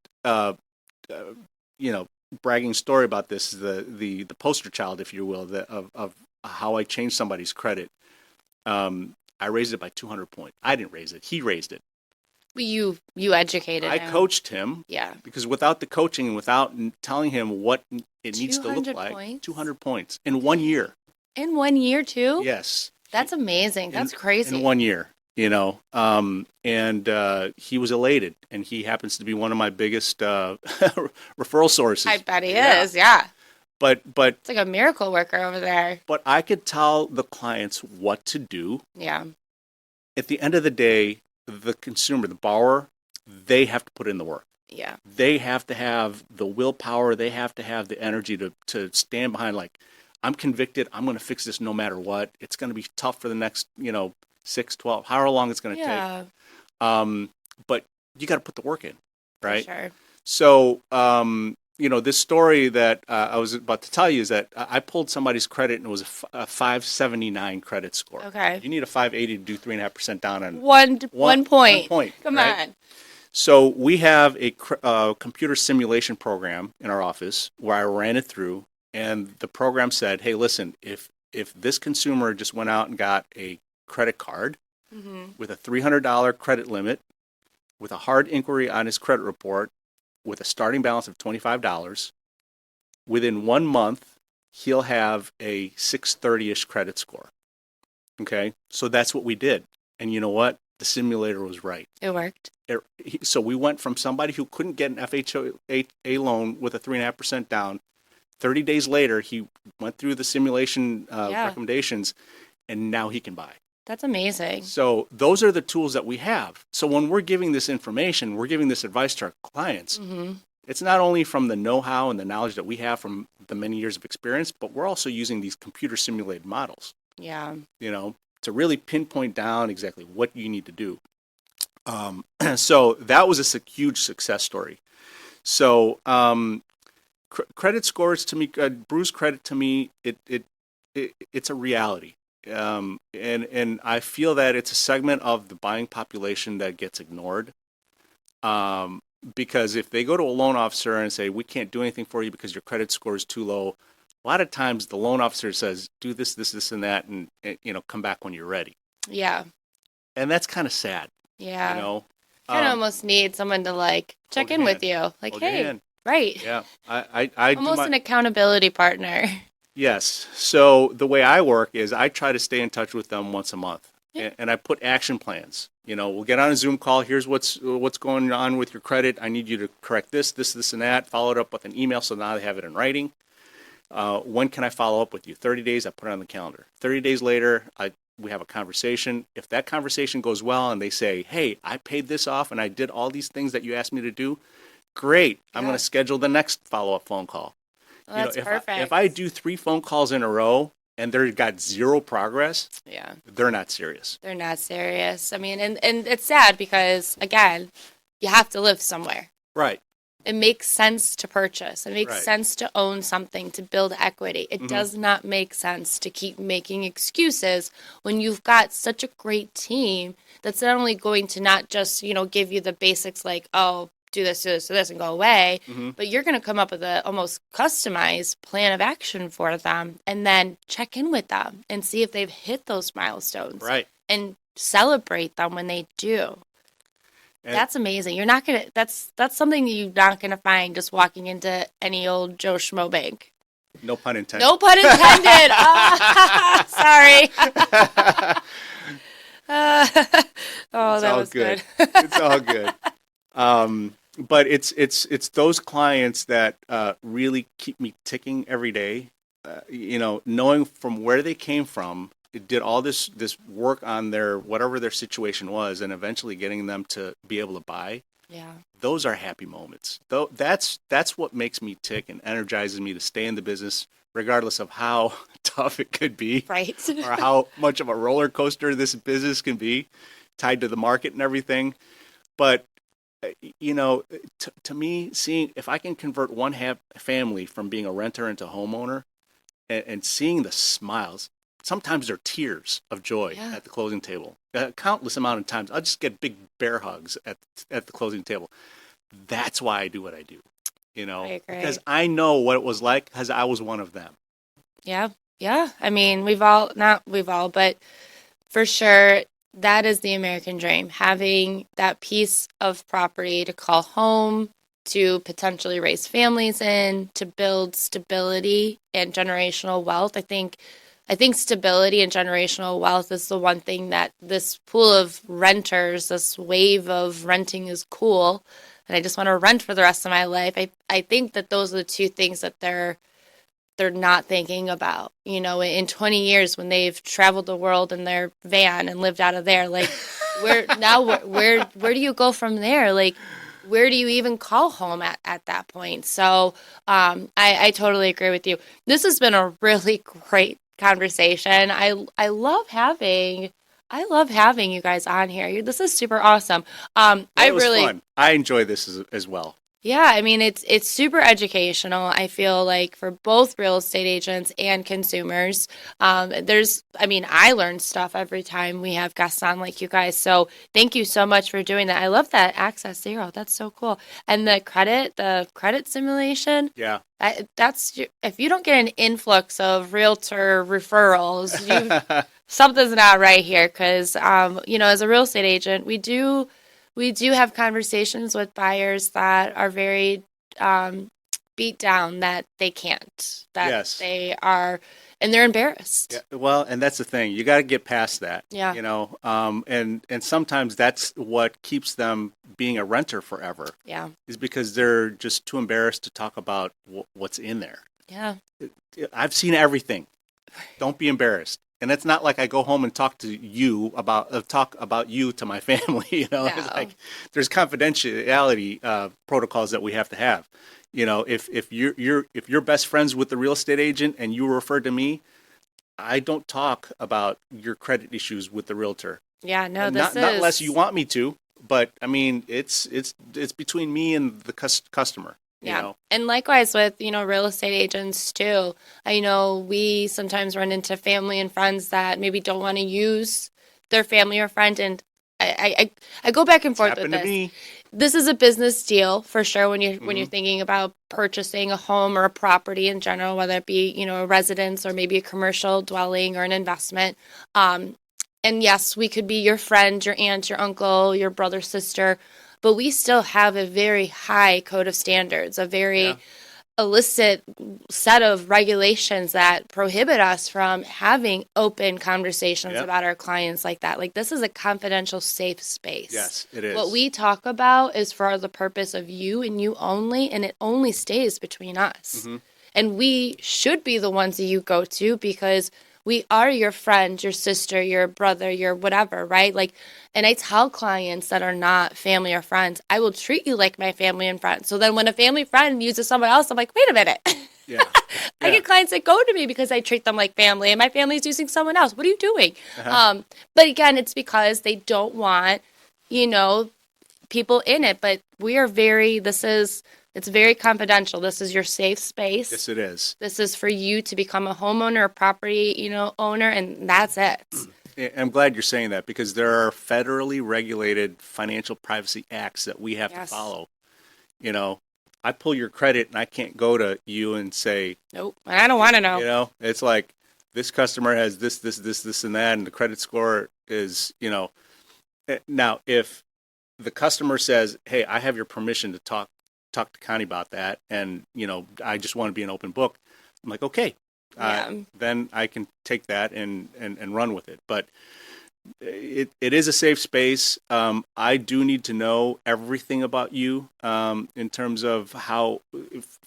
bragging story about this is the poster child, if you will, of how I changed somebody's credit. I raised it by 200 points. I didn't raise it. He raised it. You educated him. I coached him. Yeah. Because without the coaching and without telling him what it needs to look like, points? 200 points in 1 year. In 1 year too? Yes. That's amazing. That's crazy. In 1 year, you know, and he was elated, and he happens to be one of my biggest referral sources. I bet he is, yeah. But it's like a miracle worker over there. But I could tell the clients what to do. Yeah. At the end of the day, the consumer, the borrower, they have to put in the work. Yeah. They have to have the willpower. They have to have the energy to stand behind, like, I'm convicted. I'm going to fix this no matter what. It's going to be tough for the next, 6, 12, however long it's going to take. But you got to put the work in, right? For sure. So, this story that I was about to tell you is that I pulled somebody's credit and it was a 579 credit score. Okay. You need a 580 to do 3.5% down on one point. 1 point. Come right? on. So we have a computer simulation program in our office where I ran it through, and the program said, hey, listen, if this consumer just went out and got a credit card with a $300 credit limit, with a hard inquiry on his credit report, with a starting balance of $25, within 1 month, he'll have a 630-ish credit score. Okay? So that's what we did. And you know what? The simulator was right. It worked. So we went from somebody who couldn't get an FHA loan with a 3.5% down. 30 days later, he went through the simulation recommendations, and now he can buy. That's amazing. So those are the tools that we have. So when we're giving this information, we're giving this advice to our clients. It's not only from the know-how and the knowledge that we have from the many years of experience, but we're also using these computer simulated models. Yeah. To really pinpoint down exactly what you need to do. So that was a huge success story. So credit scores to me, Bruce, credit to me, it's a reality. And I feel that it's a segment of the buying population that gets ignored. Because if they go to a loan officer and say, we can't do anything for you because your credit score is too low, a lot of times the loan officer says, do this, this, this, and that, and come back when you're ready. Yeah. And that's kind of sad. Yeah. You kind of almost need someone to check in with you. Like, hey, right. Yeah. I almost an accountability partner. Yes. So the way I work is I try to stay in touch with them once a month. And I put action plans. We'll get on a Zoom call. Here's what's going on with your credit. I need you to correct this, and that. Follow it up with an email so now they have it in writing. When can I follow up with you? 30 days, I put it on the calendar. 30 days later, we have a conversation. If that conversation goes well and they say, hey, I paid this off and I did all these things that you asked me to do, great. I'm going to schedule the next follow-up phone call. Well, that's perfect. If I do 3 phone calls in a row and they've got zero progress, they're not serious. They're not serious. I mean, and it's sad because, again, you have to live somewhere. Right. It makes sense to purchase. It makes sense to own something, to build equity. It does not make sense to keep making excuses when you've got such a great team that's not only going to not just, give you the basics like, oh, do this, and go away, but you're going to come up with a almost customized plan of action for them and then check in with them and see if they've hit those milestones. Right. And celebrate them when they do. And that's amazing. You're not gonna. That's something that you're not gonna find just walking into any old Joe Schmo bank. No pun intended. No pun intended. Sorry. That was good. It's all good. But it's those clients that really keep me ticking every day. Knowing from where they came from. It did all this work on their whatever their situation was, and eventually getting them to be able to buy. Yeah, those are happy moments. Though that's what makes me tick and energizes me to stay in the business, regardless of how tough it could be, right? Or how much of a roller coaster this business can be, tied to the market and everything. But to me, seeing if I can convert one family from being a renter into a homeowner, and seeing the smiles. Sometimes they're tears of joy at the closing table. Countless amount of times, I'll just get big bear hugs at the closing table. That's why I do what I do, because I know what it was like because I was one of them. Yeah. I mean, not we've all, but for sure, that is the American dream. Having that piece of property to call home, to potentially raise families in, to build stability and generational wealth. I think I think stability and generational wealth is the one thing that this pool of renters, this wave of renting is cool, and I just want to rent for the rest of my life. I think that those are the two things that they're not thinking about. In 20 years when they've traveled the world in their van and lived out of there, like where do you go from there? Like, where do you even call home at that point? So I totally agree with you. This has been a really great conversation. I love having you guys on here. This is super awesome. It was fun. I enjoy this as well. Yeah, I mean, it's super educational, I feel like, for both real estate agents and consumers. I learn stuff every time we have guests on like you guys. So thank you so much for doing that. I love that Access Zero. That's so cool. And the credit simulation. Yeah. If you don't get an influx of realtor referrals, something's not right here. Because, as a real estate agent, we do have conversations with buyers that are very beat down that they can't, yes. They are, and they're embarrassed. Yeah, well, and that's the thing. You got to get past that. Yeah. And sometimes that's what keeps them being a renter forever. Yeah. Is because they're just too embarrassed to talk about what's in there. Yeah. I've seen everything. Don't be embarrassed. And it's not like I go home and talk about you to my family. No. It's like there's confidentiality protocols that we have to have. If you're best friends with the real estate agent and you refer to me, I don't talk about your credit issues with the realtor. Yeah, no, not unless you want me to. But I mean, it's between me and the customer. Yeah. And likewise with, real estate agents too. I know we sometimes run into family and friends that maybe don't want to use their family or friend. And I go back and forth with this. To me. This is a business deal for sure when you're thinking about purchasing a home or a property in general, whether it be, a residence or maybe a commercial dwelling or an investment. And yes, we could be your friend, your aunt, your uncle, your brother, sister, but we still have a very high code of standards, a very illicit set of regulations that prohibit us from having open conversations about our clients like that. Like, this is a confidential, safe space. Yes, it is. What we talk about is for the purpose of you and you only, and it only stays between us. Mm-hmm. And we should be the ones that you go to because we are your friend, your sister, your brother, your whatever, right? Like, and I tell clients that are not family or friends, I will treat you like my family and friends. So then when a family friend uses someone else, I'm like, wait a minute. Yeah. I get clients that go to me because I treat them like family and my family's using someone else. What are you doing? Uh-huh. But again, it's because they don't want, people in it. But we are it's very confidential. This is your safe space. Yes, it is. This is for you to become a homeowner, a property, owner, and that's it. I'm glad you're saying that because there are federally regulated financial privacy acts that we have to follow. I pull your credit and I can't go to you and say, nope, I don't want to know. It's like this customer has this, and that, and the credit score is, Now, if the customer says, hey, I have your permission to talk to Connie about that, and I just want to be an open book, I'm like, okay, then I can take that and run with it. But it is a safe space. I do need to know everything about you in terms of how,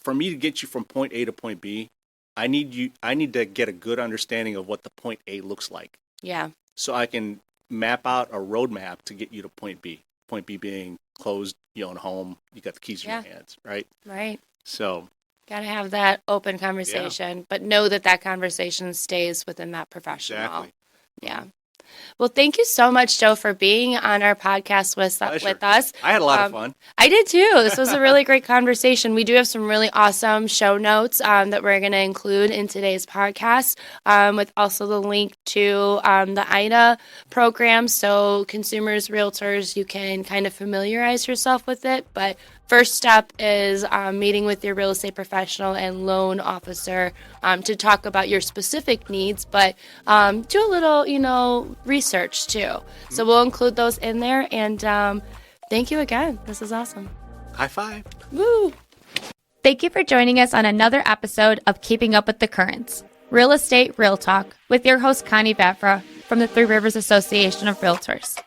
for me to get you from point A to point B, I need to get a good understanding of what the point A looks like. Yeah. So I can map out a roadmap to get you to point B. Point B being closed, you own a home, you got the keys in your hands, right? Right. So got to have that open conversation, but know that conversation stays within that professional. Exactly. Yeah. Well, thank you so much, Joe, for being on our podcast with us. I had a lot of fun. I did too. This was a really great conversation. We do have some really awesome show notes that we're going to include in today's podcast, with also the link to the IDA program. So consumers, realtors, you can kind of familiarize yourself with it. But first step is meeting with your real estate professional and loan officer to talk about your specific needs, but do a little, research too. So we'll include those in there. And thank you again. This is awesome. High five. Woo! Thank you for joining us on another episode of Keeping Up with the Currents. Real Estate Real Talk with your host Connie Vavra from the Three Rivers Association of Realtors.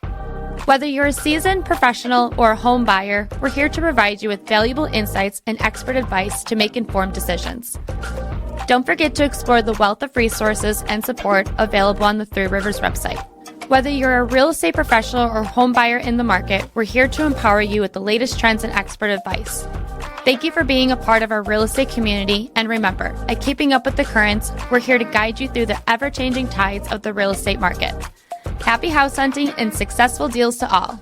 Whether you're a seasoned professional or a home buyer, we're here to provide you with valuable insights and expert advice to make informed decisions. Don't forget to explore the wealth of resources and support available on the Three Rivers website. Whether you're a real estate professional or home buyer in the market, we're here to empower you with the latest trends and expert advice. Thank you for being a part of our real estate community, and remember, at Keeping Up with the Currents, we're here to guide you through the ever-changing tides of the real estate market. Happy house hunting and successful deals to all.